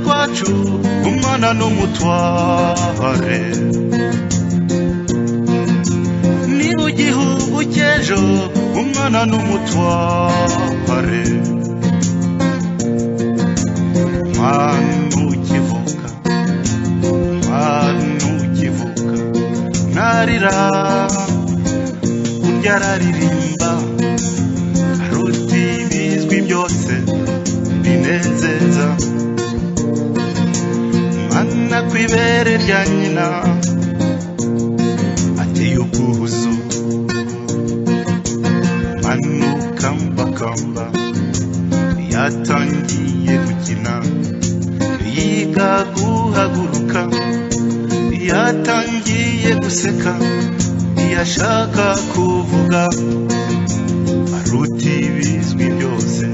kwacu umwana n'umutware ni mu gihugu cy'ejo umwana n'umutware mwana ukivuka ntarira urya araririmba aruta ibizwi byose binezeza mwana kw'ibere rya nyina ateye ubwuzu mwana ukambakamba yatangiye gukina yiga guhaguruka yatangiye guseka yashaka kuvuga aruta ibizwi byose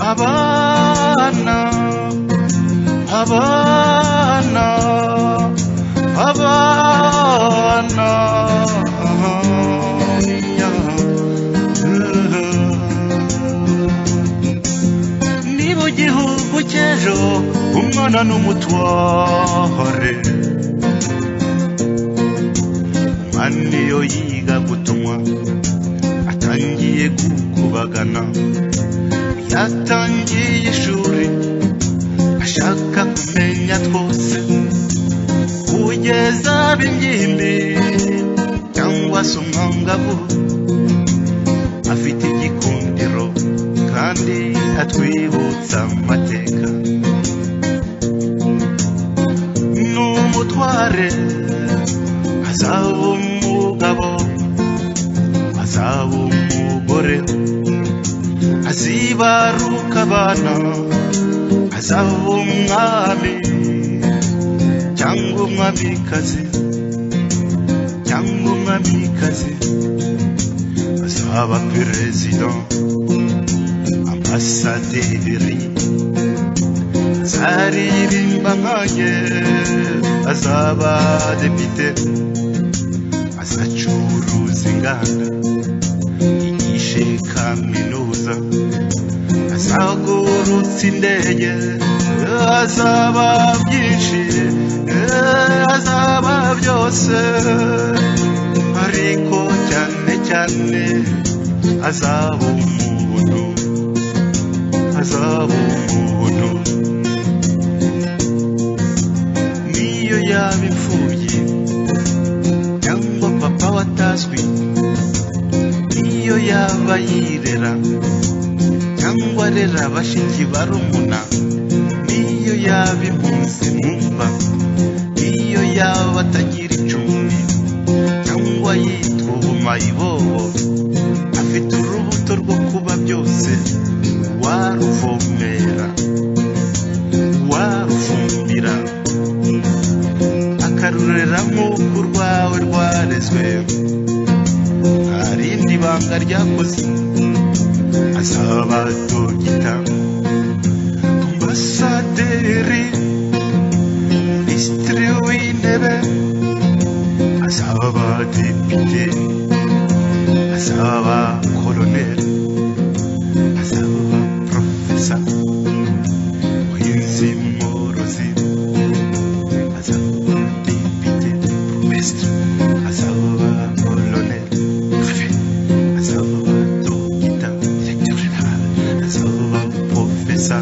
abana abana abana ni mu gihugu cy'ejo umwana n'umutware umwana iyo yiga gutumwa atangiye gukubagana yatangiye ishuri ashaka kumenya twose kugeza b'ingimbi cyangwa se umwangavu afite igikundiro kandi atwibutsa amateka n'umutware azaba umugabo azaba umugore azibaruka abana azaba umwami cyangwa umwamikazi azaba perezida ambasaderi azaririmba nkanjye azaba depite azacuruza inganda yigishe kaminuza azagurutsa indege azaba byinshi azaba byose ariko cyane cyane azaba umuntu niyo yaba imfubyi cyangwa papa watazwi niyo yaba yirera cyangwa arera bashiki barumuna niyo yaba impunzi mwumva niyo yaba atagira icumbi cyangwa yitwa ubumayibobo afite urubuto rwo kuba byose waruvomera warufumbira akarurera nk'uko urwawe rwarezwe nta rindi banga ryakoze azaba dogita ambasaderi minisitiri w'intebe azaba depite azaba koloneli azaba profesa muhinzi mworozi azaba depite burugumesitiri azaba koloneli azaba dogita azaba profesa